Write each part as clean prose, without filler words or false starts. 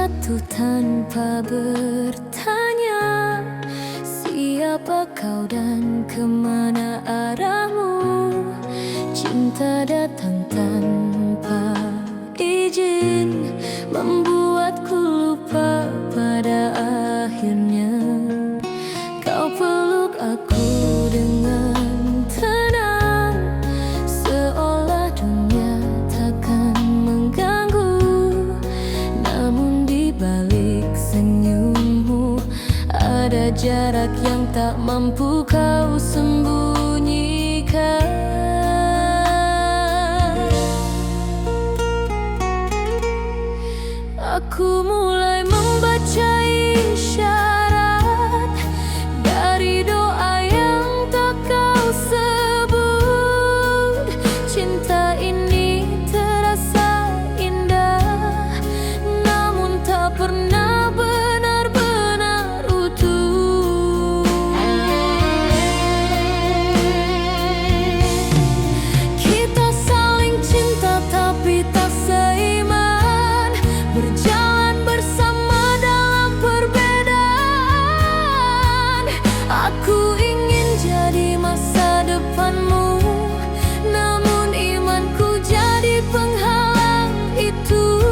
jatuh tanpa bertanya, siapa kau dan kemana arahmu? Cinta datang tanpa izin, membuatku lupa pada akhirnya. Kau peluk aku dengan tenang, seolah dunia takkan mengganggu. Namun di balik senyummu ada jarak yang tak mampu kau sembunyikan. Aku mulai membaca isyarat dari doa yang tak kau sebut. Cinta ini terasa indah, namun tak pernah benar-benar utuh. Kita saling cinta tapi tak seiman, berjalan bersama dalam perbedaan. Aku ingin jadi masa depanmu, namun imanku jadi penghalang itu.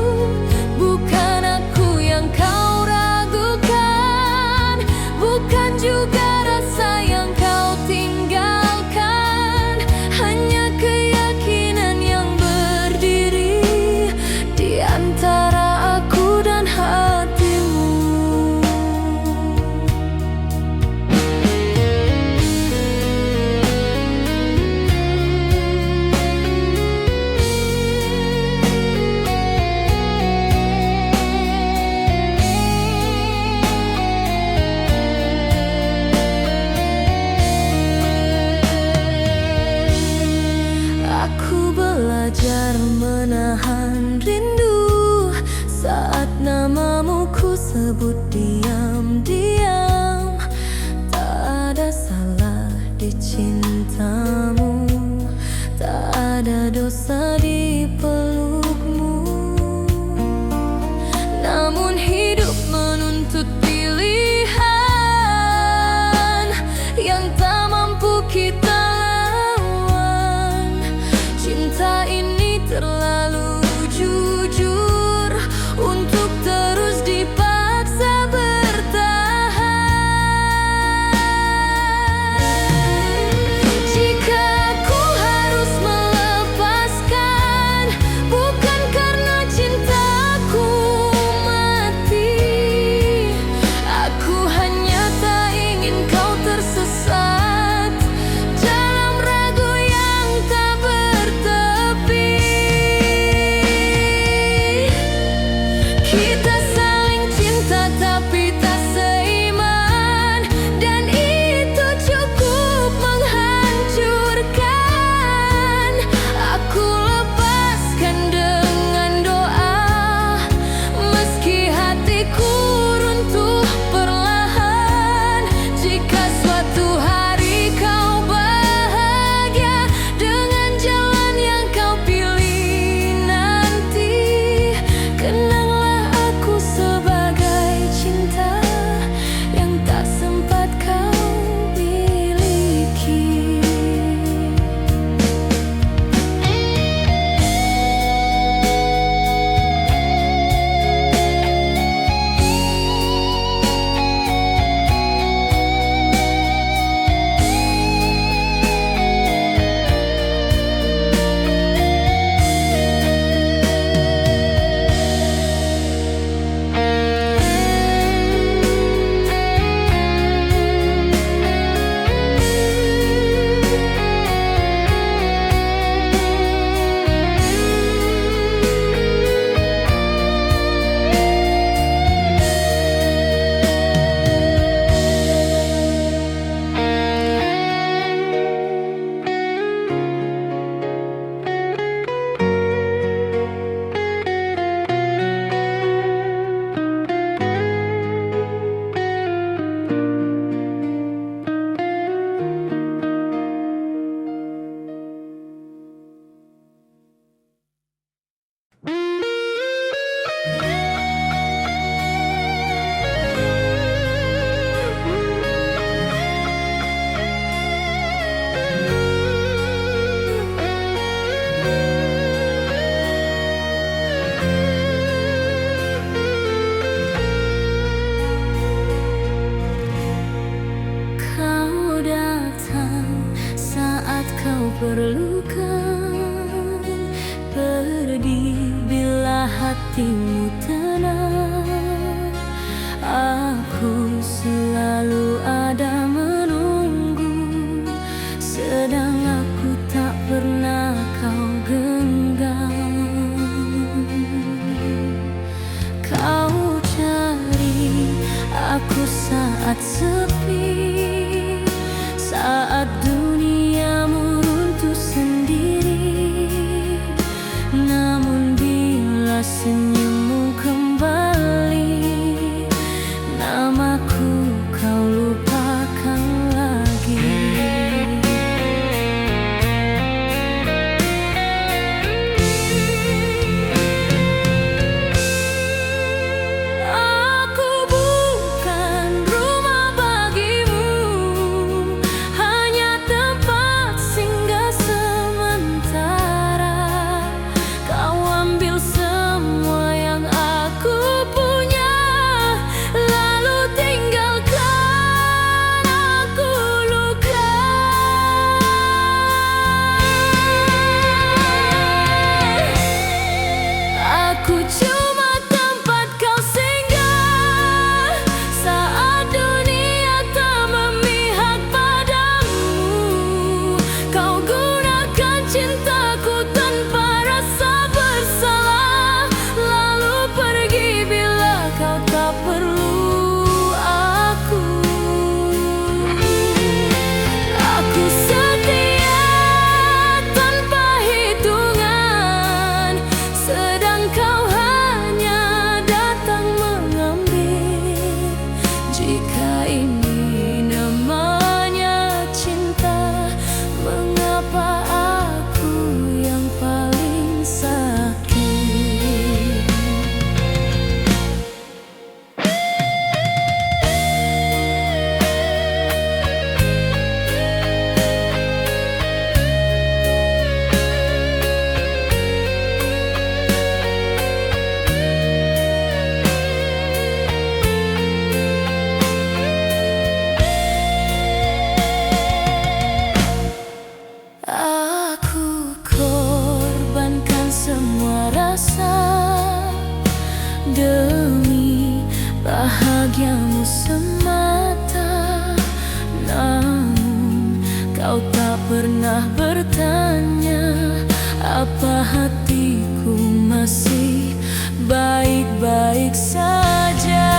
Bukan aku yang kau ragukan, bukan juga rasa yang kau tinggalkan, hanya keyakinan yang berdiri di antara aku dan hatimu. Aku belajar menahan rindu saat namamu ku sebut diam-diam. Tak ada salah di cintamu, tak ada dosa di pelukmu. Namun hidup menuntut pilihan yang tak mampu kita lawan. Cinta ini terlalu jujur untuk terus dipaksa bertahan. Jika ku harus melepaskan perlukan. Pedih bila hatimu tenang, aku selalu ada menunggu, sedang aku tak pernah kau genggam. Kau cari aku saat sepi, saat duniamu runtuh sendiri. Namun bila senyummu kembali, namaku kau lupakan lagi. Aku bukan rumah bagimu, hanya tempat singgah sementara. Kau ambil semua yang aku punya, lalu tinggalkan aku luka. Aku cuma tempat kau singgah saat dunia tak memihak padamu. Kau gunakan cintaku tanpa rasa bersalah, lalu pergi bila kau tak perlu aku. Aku setia tanpa hitungan, sedang kau hanya datang mengambil. Jika ini namanya cinta, mengapa aku yang paling sakit? Aku korbankan semua rasa demi bahagiamu semata. Namun kau tak pernah bertanya apa hatiku masih baik-baik saja.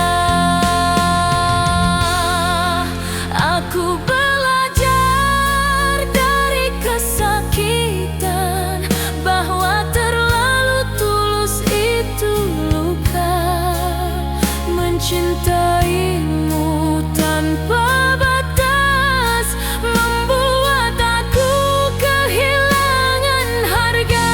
Aku belajar dari kesakitan bahwa terlalu tulus itu luka. Mencintaimu tanpa batas membuat aku kehilangan harga.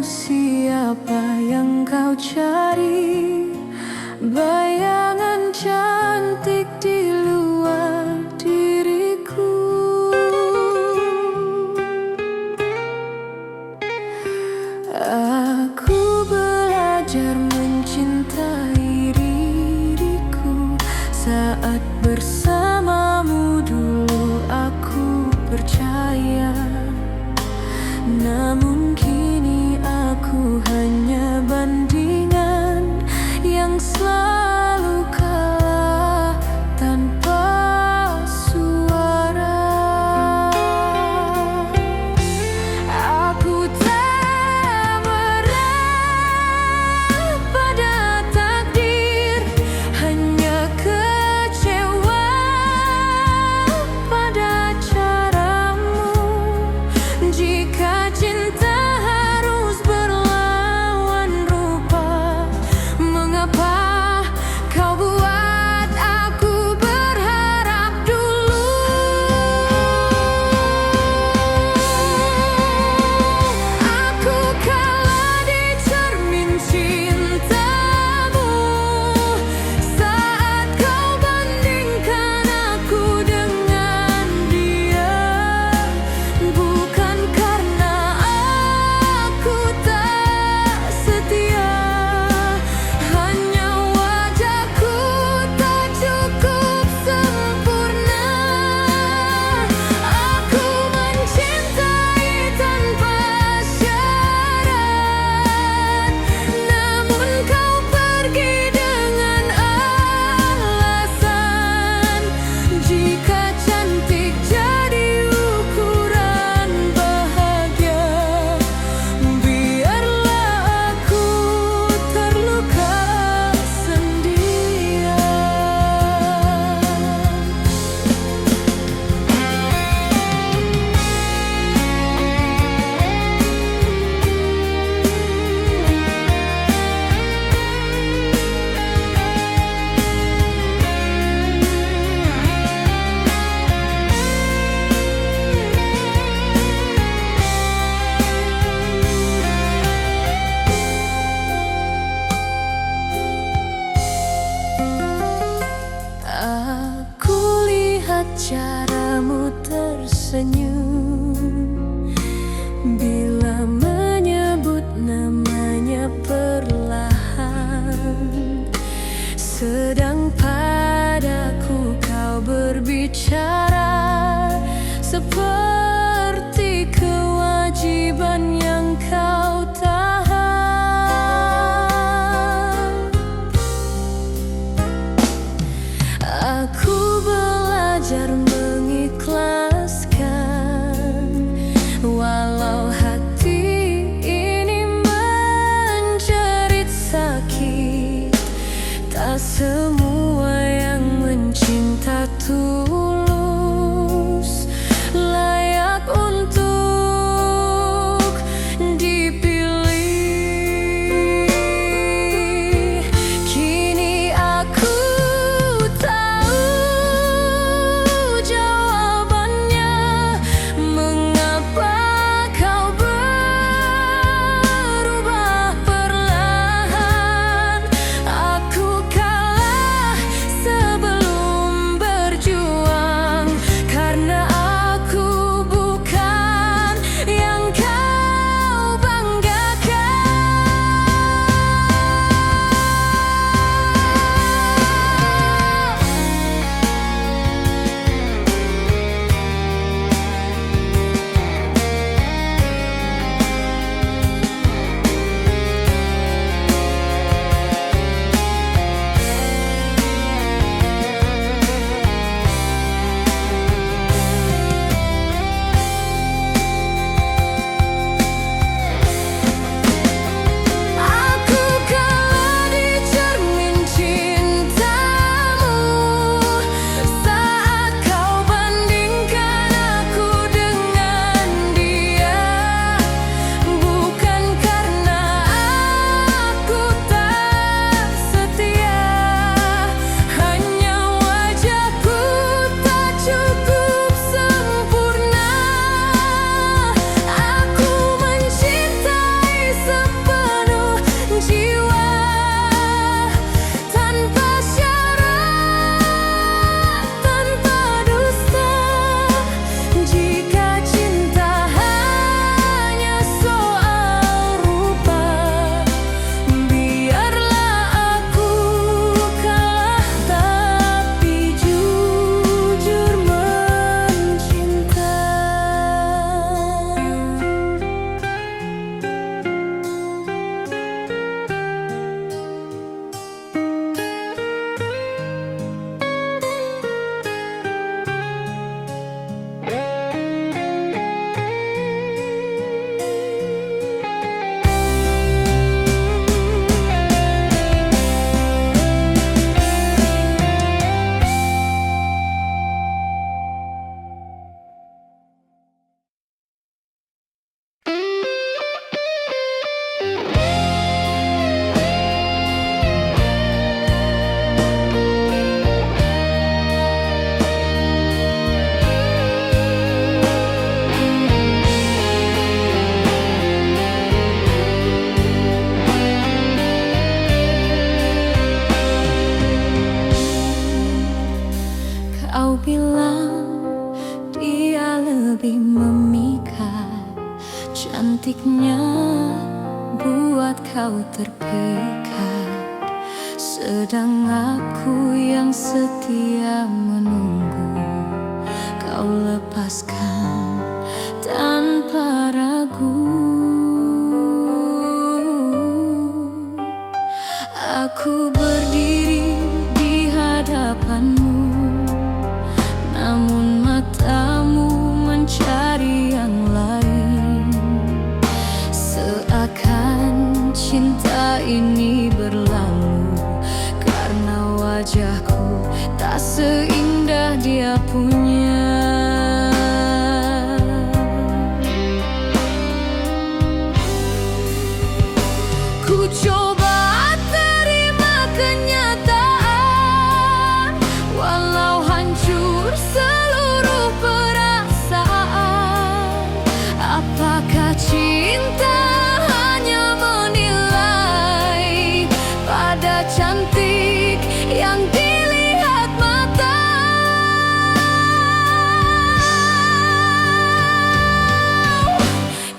siapa yang kau cari? Bayangan cantik di luar diriku. Aku belajar mencintai diriku. Saat bersamamu dulu aku percaya, namun kini aku hanya bandingan yang selalu kalah tanpa suara. Aku tak marah pada takdir, hanya kecewa pada caramu. Jika cinta harus berlawan rupa, mengapa kau buat aku berharap dulu? Aku kalah di cermin cintamu saat kau bandingkan aku dengan dia. Bukan karena aku tak setia, hanya wajahku tak cukup sempurna. Aku mencintai tanpa syarat, namun kau pergi dengan alasan. Jika cantik jadi ukuran bahagia, biarlah aku terluka sendirian. Aku lihat caramu tersenyum bila menyebut namanya perlahan, sedang padaku kau berbicara seperti kewajiban yang kau tahan. Aku belajar mengikhlaskan, walau hati ini menjerit sakit. Tak semua yang mencinta tulus layak untuk dipilih. Kini aku tahu jawabannya, mengapa kau berubah perlahan. Aku kalah sebelum berjuang. lebih memikat. Cantiknya buat kau terpikat, sedang aku yang setia menunggu kau lepaskan tanpa ragu. Aku berdiri di hadapanmu, namun matamu mencari yang lain. Seakan cinta ini berlalu, karena wajahku tak seindah dia punya. Ku coba terima kenyataan, walau hancur seluruh perasaan. Apakah cinta hanya menilai pada cantik yang dilihat mata?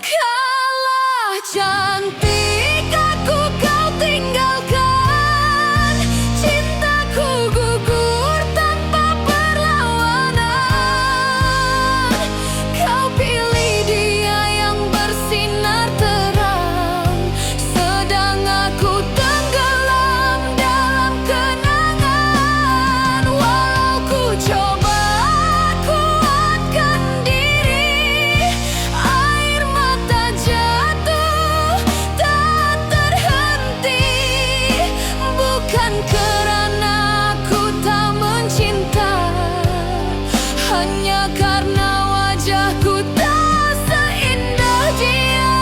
Kalah cantik aku kau tinggalkan, cintaku gugur tanpa perlawanan. Kau pilih dia yang bersinar terang, sedang aku tenggelam dalam kenangan. Walau ku coba kuatkan diri, air mata jatuh tak terhenti. Bukan karena aku tak mencinta, hanya karena wajahku tak seindah dia.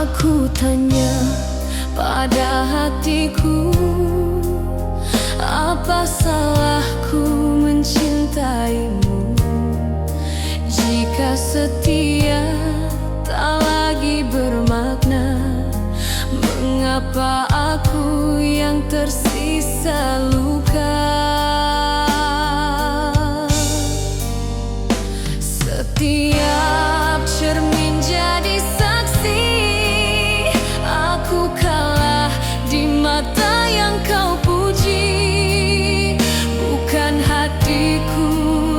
Aku tanya pada hatiku, apa salahku mencintaimu? Jika setia tak lagi bermakna, mengapa aku yang tersisa luka? Setiap cermin jadi saksi, aku kalah di mata yang kau puji. Bukan hatiku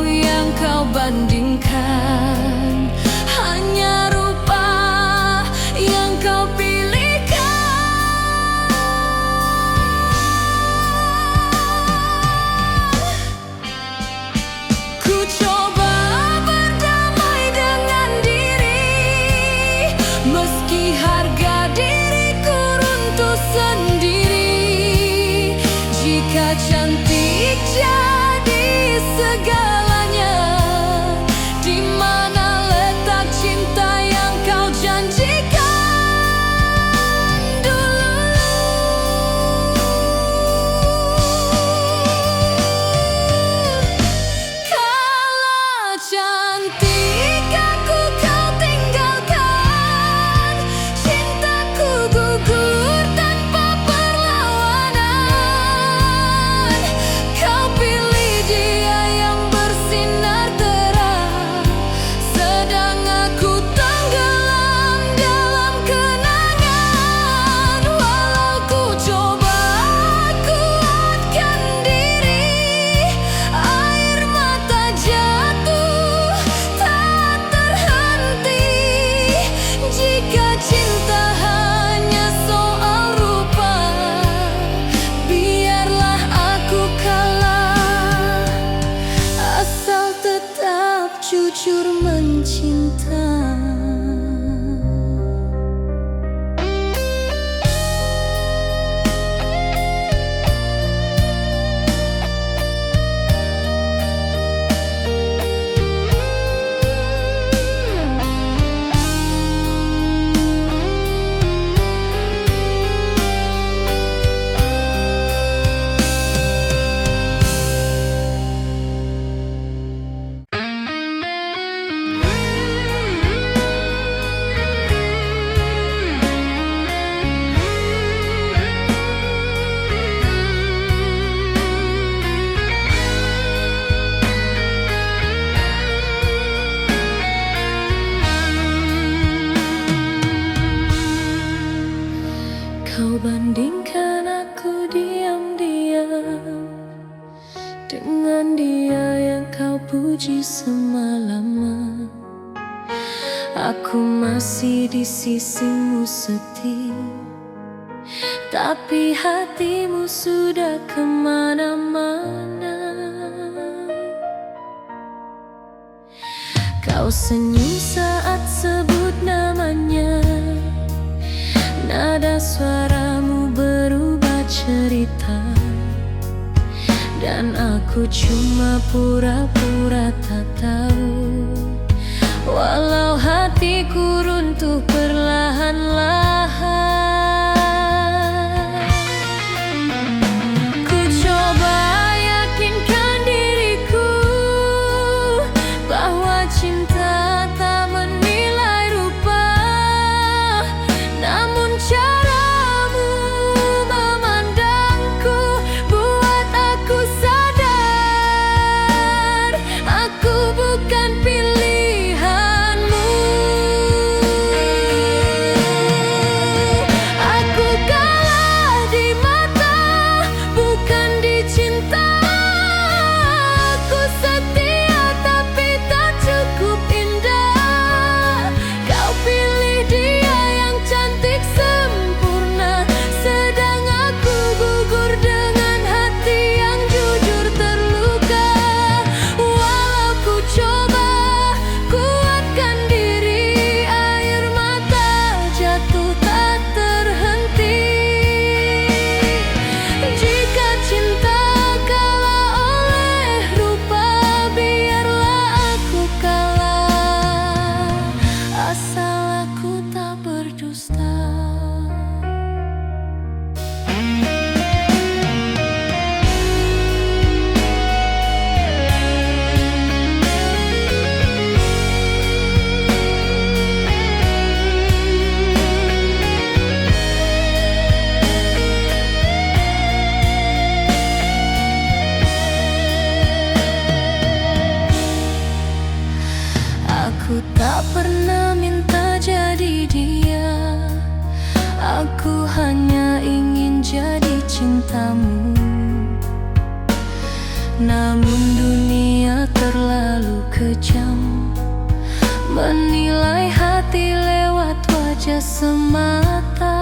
yang kau bandingkan, hanya rupa yang kau pilihkan. Kau bandingkan aku diam-diam dengan dia yang kau puji semalaman. Aku masih di sisimu setia, tapi hatimu sudah kemana-mana. Kau senyum saat sebut namanya, nada suaramu berubah cerita, dan aku cuma pura-pura tak tahu. Walau hatiku runtuh perlahan-lahan, ku coba yakinkan diriku bahwa cinta tak menilai rupa, namun caramu memandangku buat aku sadar aku bukan pilihanmu. Aku kalah di mata, bukan di cinta. Aku setia tapi tak cukup indah. Kau pilih dia yang cantik sempurna, sedang aku gugur dengan hati yang jujur terluka. Walau ku coba kuatkan diri, air mata jatuh tak terhenti. Jika cinta kalah oleh rupa, biarlah aku kalah, asal aku tak berdusta. Aku tak pernah minta jadi dia, aku hanya ingin jadi cintamu. Namun dunia terlalu kejam, menilai hati lewat wajah semata.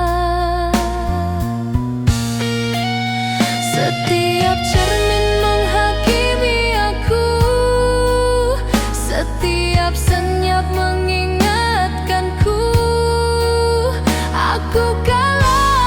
Setiap cermin menghakimi aku, setiap senyap mengingatkanku, aku kalah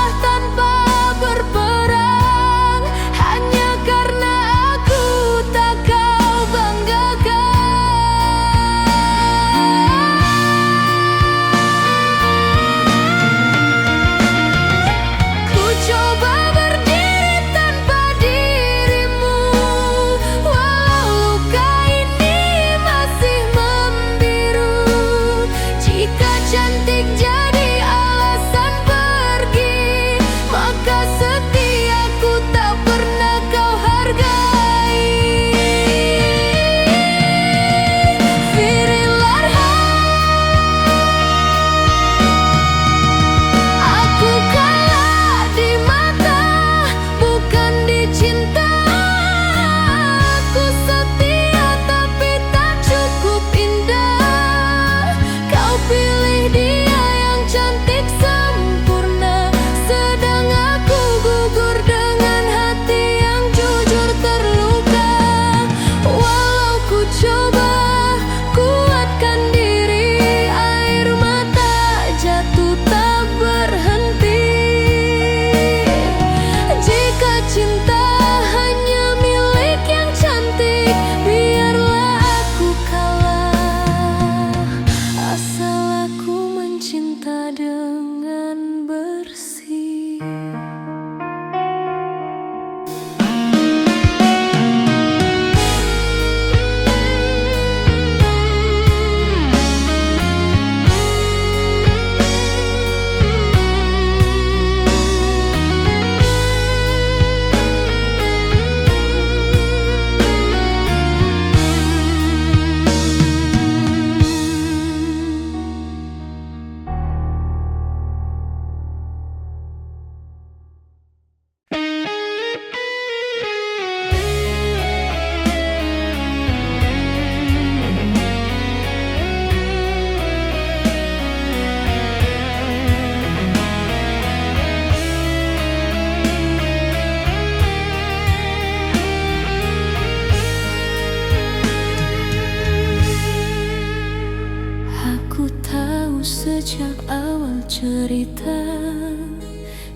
cerita,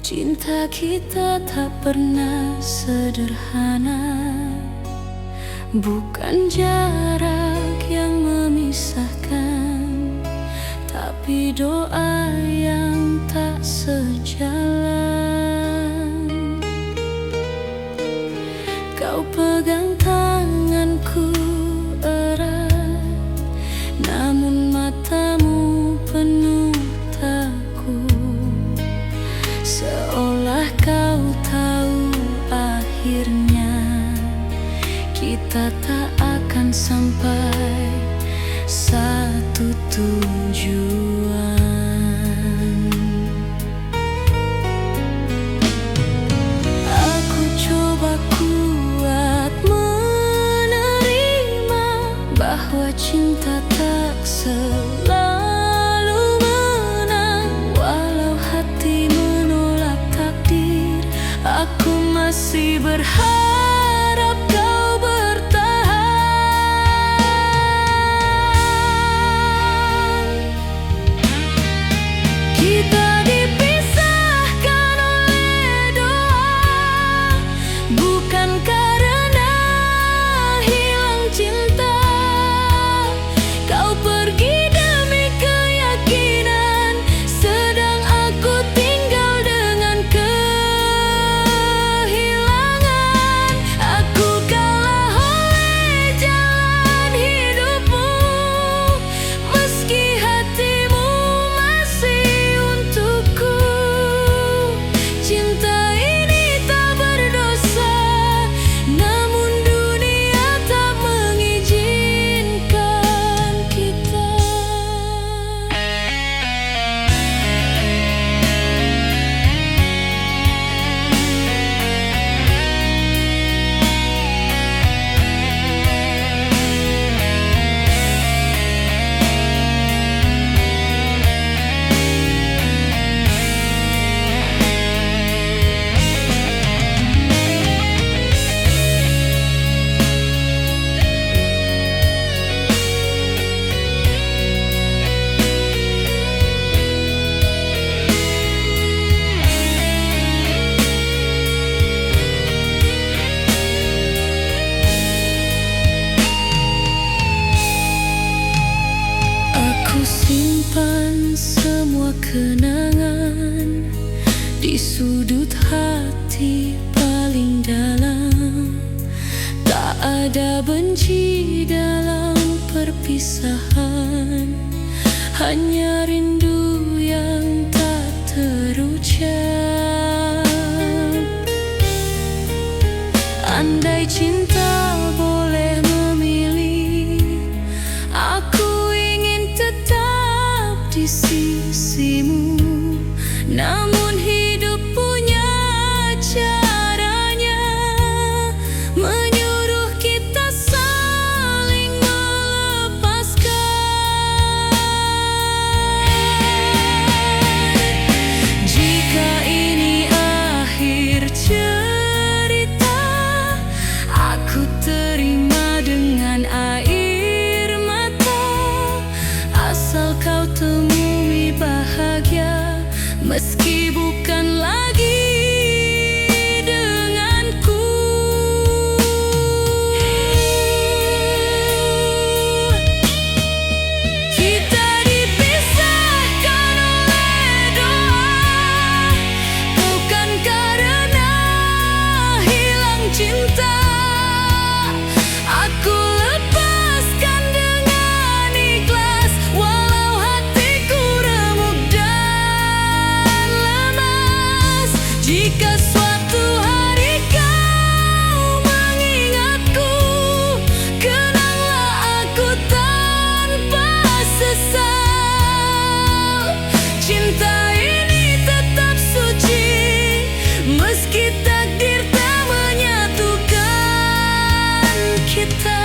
cinta kita tak pernah sederhana. Bukan jarak yang memisahkan, tapi doa yang tak sejalan. Kau pegang tanganku erat, namun matamu penuh takut, seolah kau tahu akhirnya kita tak akan sampai satu tujuan. Aku coba kuat menerima bahwa cinta tak selalu menang. Walau hati menolak takdir, aku masih berharap kau bertahan. Kita dipisahkan oleh doa, bukan karena hilang cinta. Kau pergi demi keyakinan, sedang aku tinggal dengan kehilangan. Aku kalah oleh jalan hidupmu, meski hatimu masih untukku. Cinta ini tak berdosa, namun dunia tak mengizinkan kita. Aku simpan semua kenangan di sudut hati paling dalam. Tak ada benci dalam perpisahan, hanya rindu yang tak terucap. Andai cinta boleh memilih, aku ingin tetap di sisimu. Namun hidup punya caranya, menyuruh kita saling melepaskan. Jika ini akhir cerita, aku terima dengan air mata, asal kau temui bahagia, meski bukan lagi denganku. Kita dipisahkan oleh doa, bukan karena hilang cinta. Aku lepaskan dengan ikhlas, walau hatiku remuk dan lemas. Jika suatu hari kau mengingatku, kenanglah aku tanpa sesal. Cinta ini tetap suci, meski takdir tak menyatukan kita.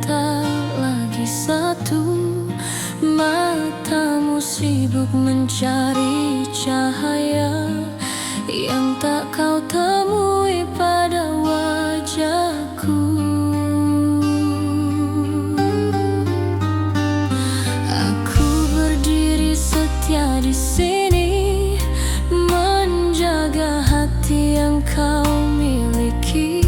tak lagi satu. Matamu sibuk mencari cahaya yang tak kau temui pada wajahku. Aku berdiri setia di sini, menjaga hati yang kau miliki.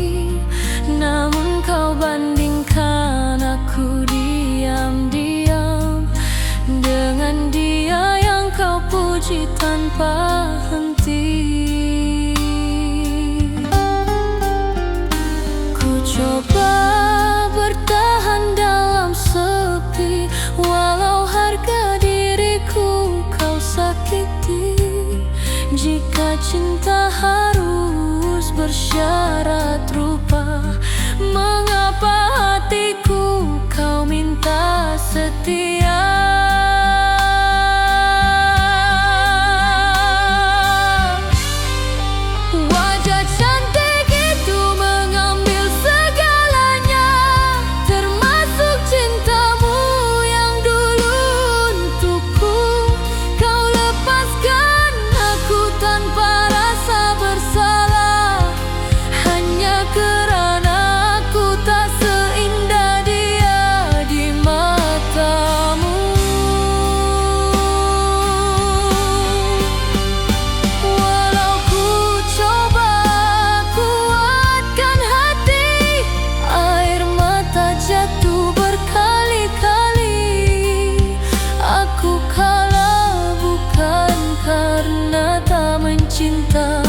Namun kau bandingkan aku diam-diam dengan dia yang kau puji tanpa henti. Ku coba bertahan dalam sepi, walau harga diriku kau sakiti. Jika cinta harus bersyarat rupa, mengapa hatiku kau minta setia? Wajah cantik itu mengambil segalanya, termasuk cintamu yang dulu untukku. Kau lepaskan aku tanpa rasa bersalah, hanya kerana aku tak seindah dia di matamu. Walau ku coba kuatkan hati, air mata jatuh berkali-kali. Aku kalah bukan karena tak mencinta,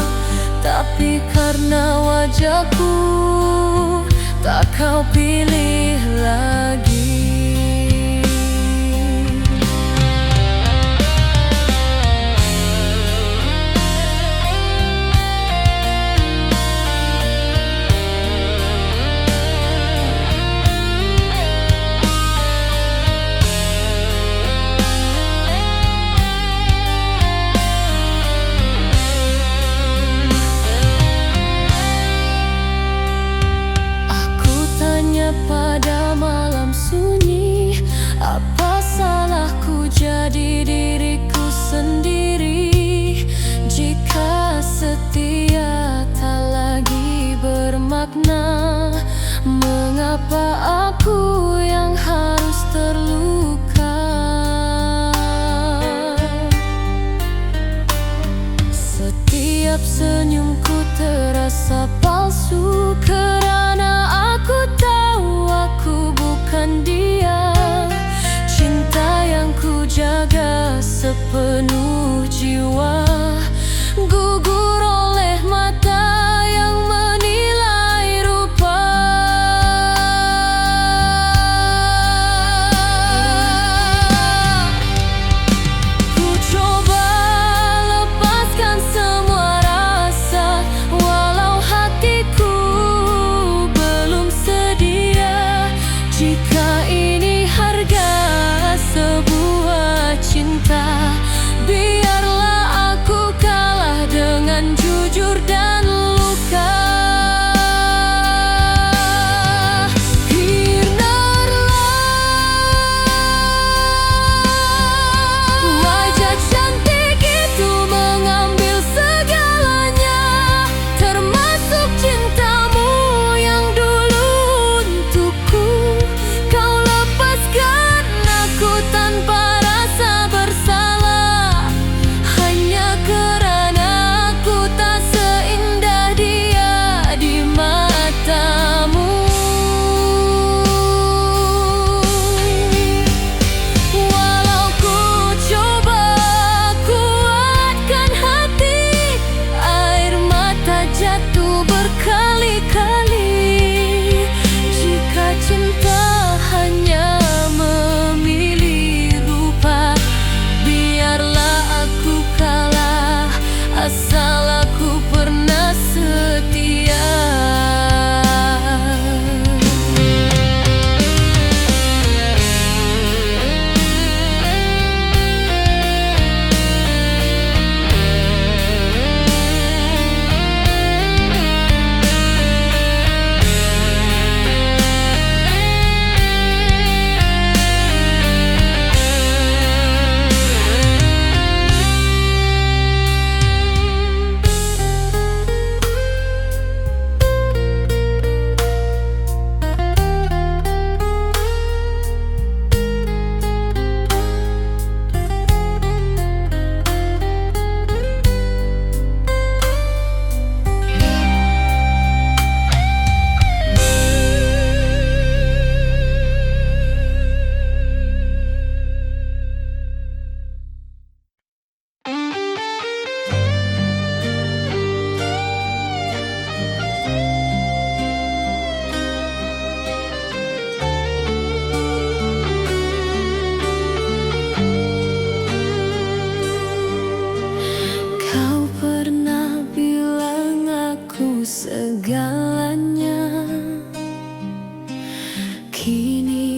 tapi karena wajahku tak kau pilih lagi. Pada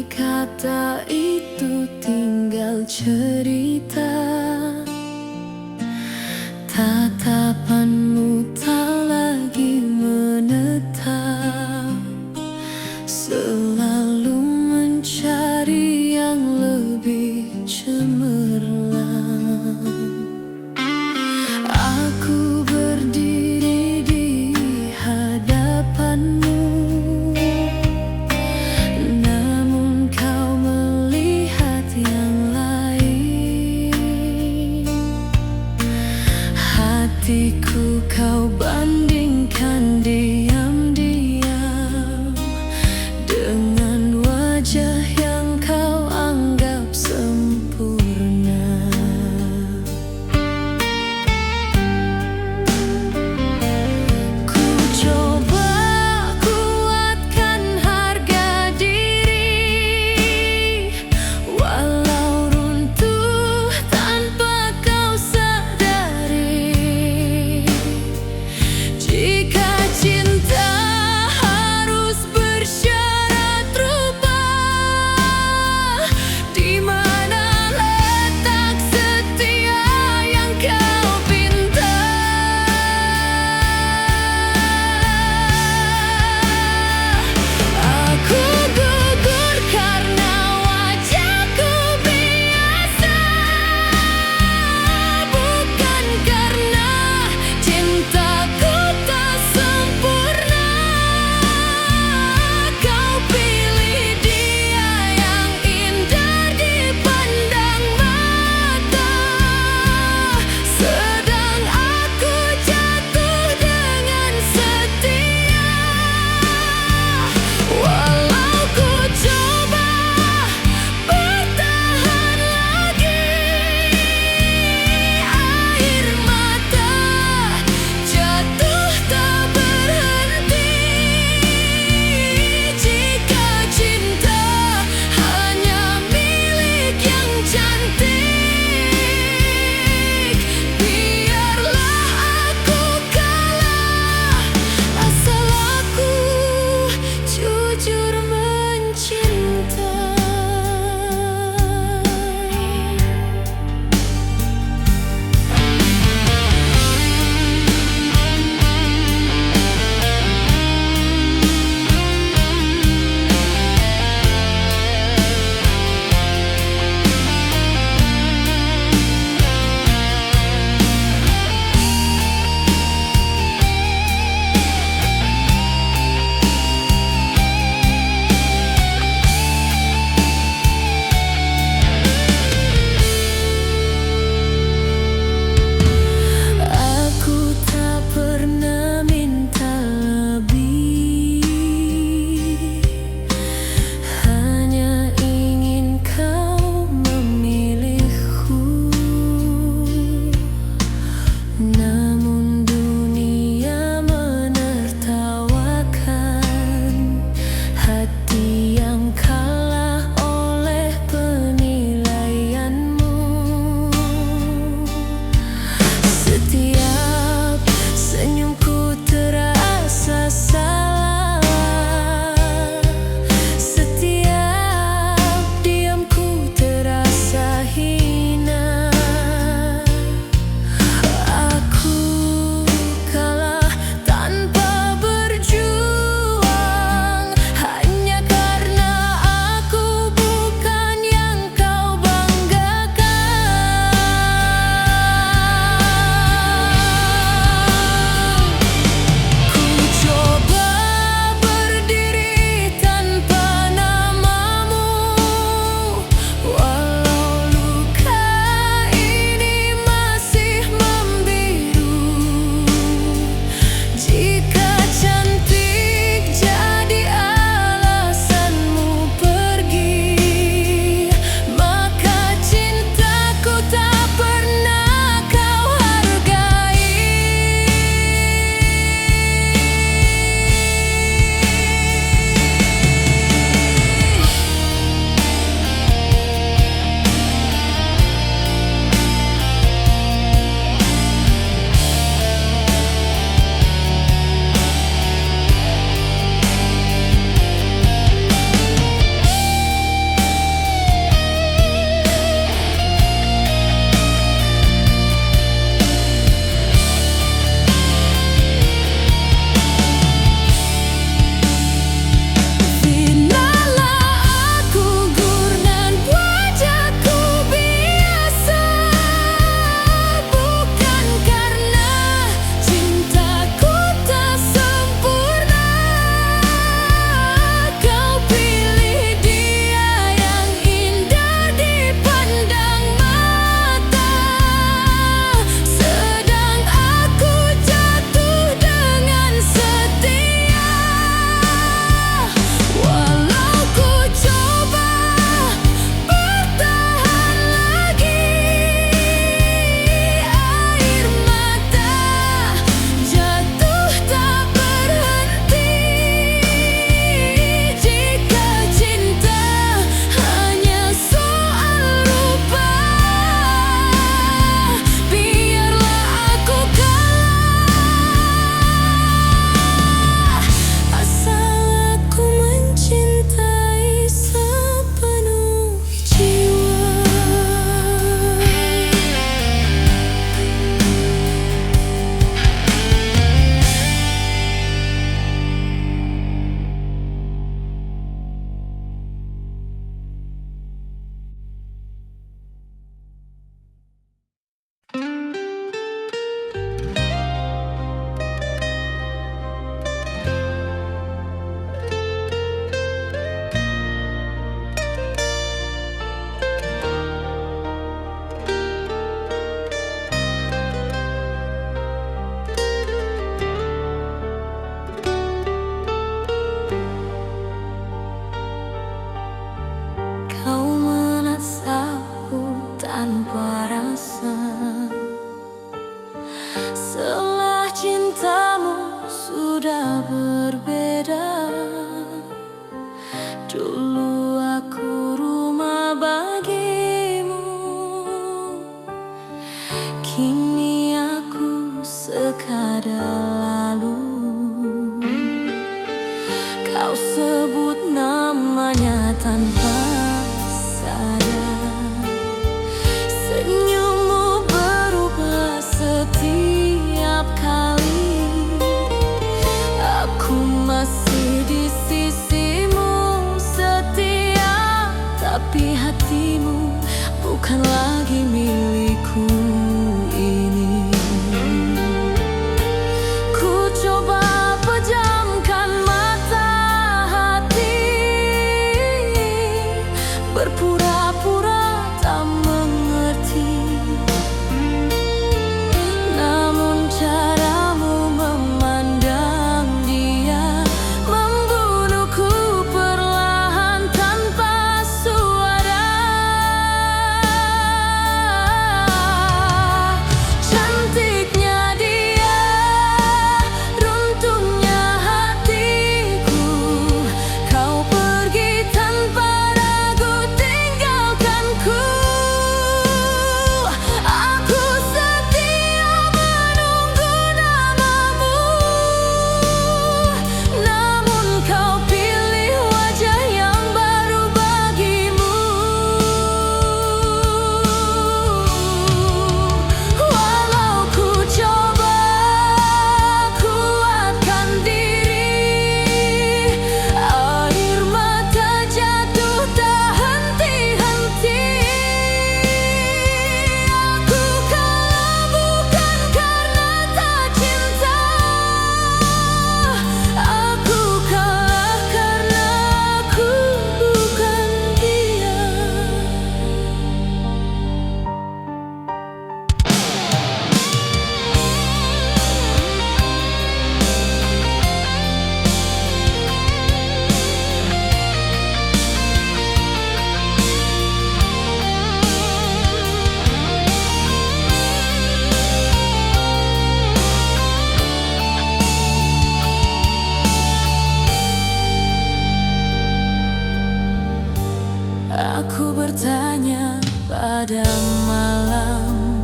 kata itu tinggal cerita. Tatapanmu tak lagi menetap, selalu mencari yang lebih cemerlang. Aku berdiri di hadapanmu, namun kau melihat yang lain. tanpa rasa. Setelah cintamu sudah berbeda, dulu aku rumah bagimu, kini aku sekadar lalu. Kau sebut namanya tanpa sadar, senyummu berubah setiap kali. Aku masih di sisimu setia, tapi hatimu bukan lagi milikku ini. Ku coba pejamkan mata hati, berpura-pura tak mengerti. Namun caramu memandang dia membunuhku perlahan tanpa suara. Cantiknya dia, runtuhnya hatiku. Kau pergi tanpa ragu tinggalkanku. Aku setia menunggu namamu, namun kau pilih wajah yang baru bagimu. Walau ku coba kuatkan diri, air mata jatuh tak henti-henti. Aku kalah bukan karena tak cinta, aku kalah karena aku bukan dia. Aku bertanya pada malam,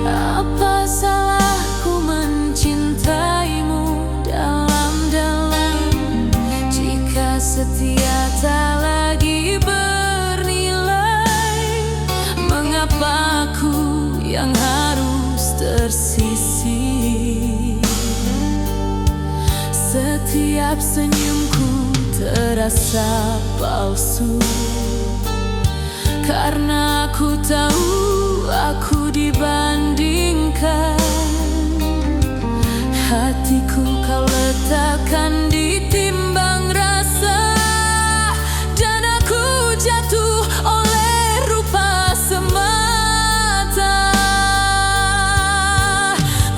apa salahku mencintaimu dalam-dalam? Jika setia tak lagi bernilai, mengapa aku yang harus tersisih? Setiap senyumku terasa palsu, karena aku tahu aku dibandingkan. Hatiku kau letakkan di timbang rasa, dan aku jatuh oleh rupa semata.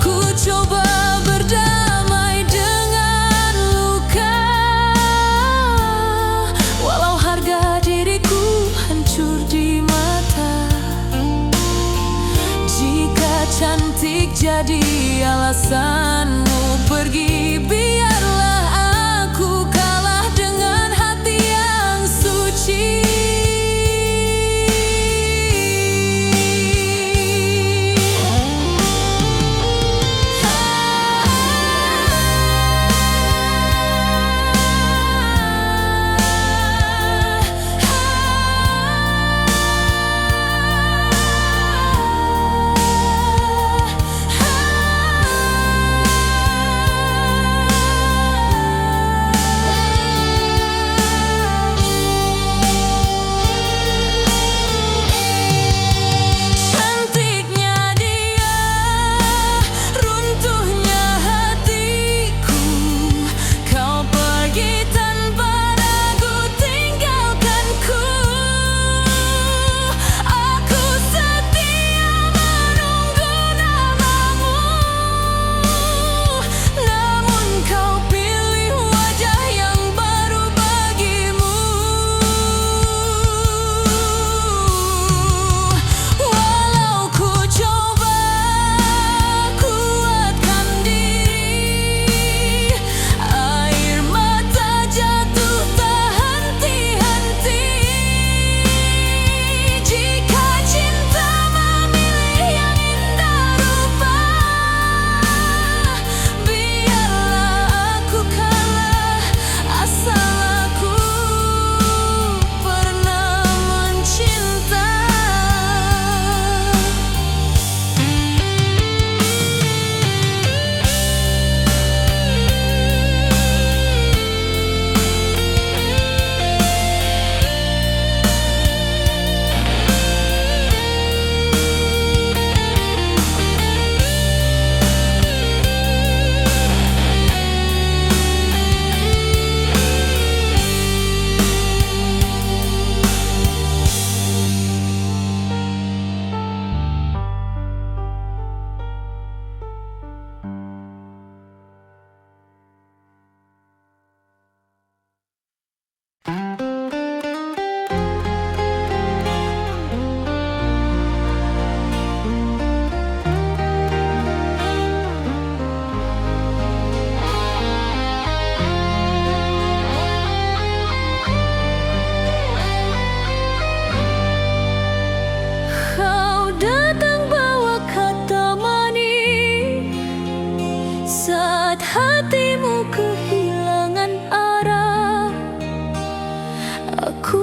Ku coba berdamai dengan luka, walau harga diriku hancur di mata. Jika cantik jadi alasanmu pergi, biarlah aku kalah dengan hati yang suci.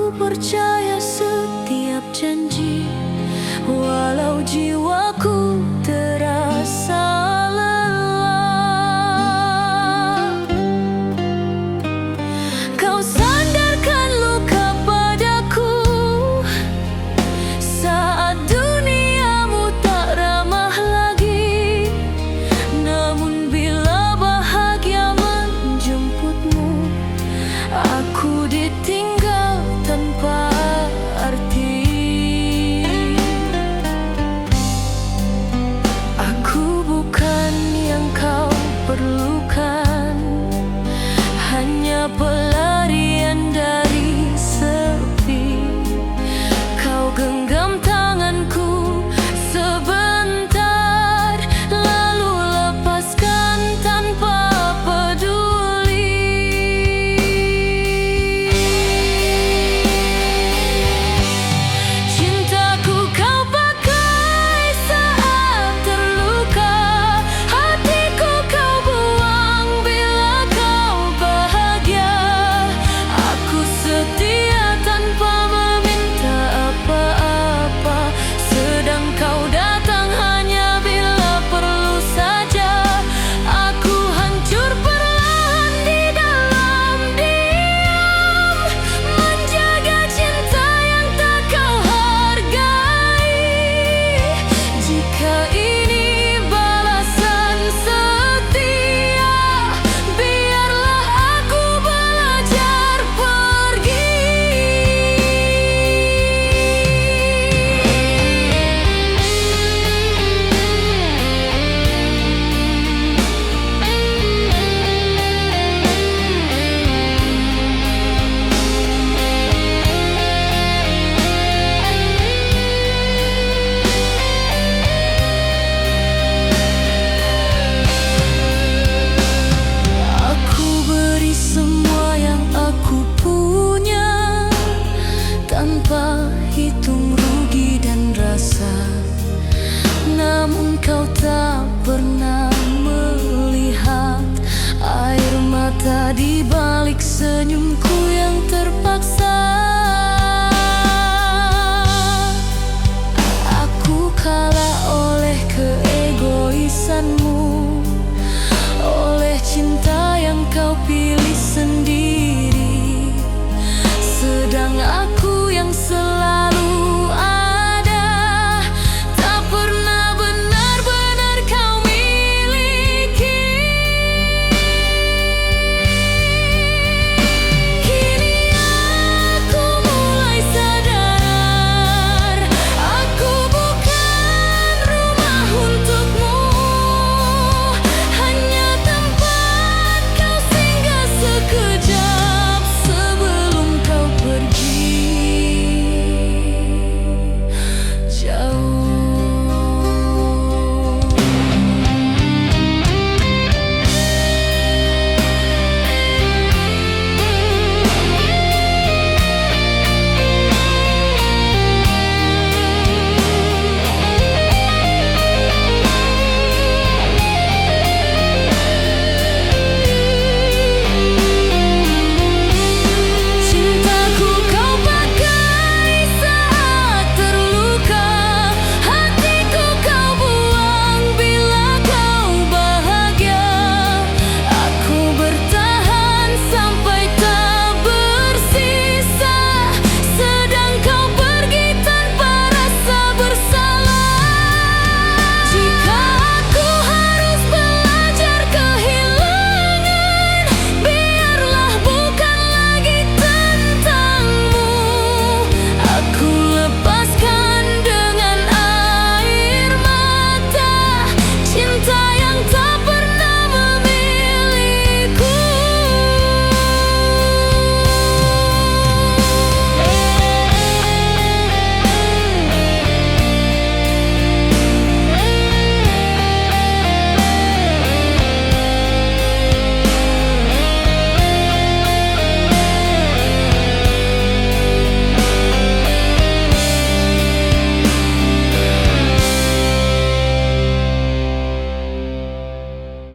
Aku percaya setiap janji, walau jiwaku terasa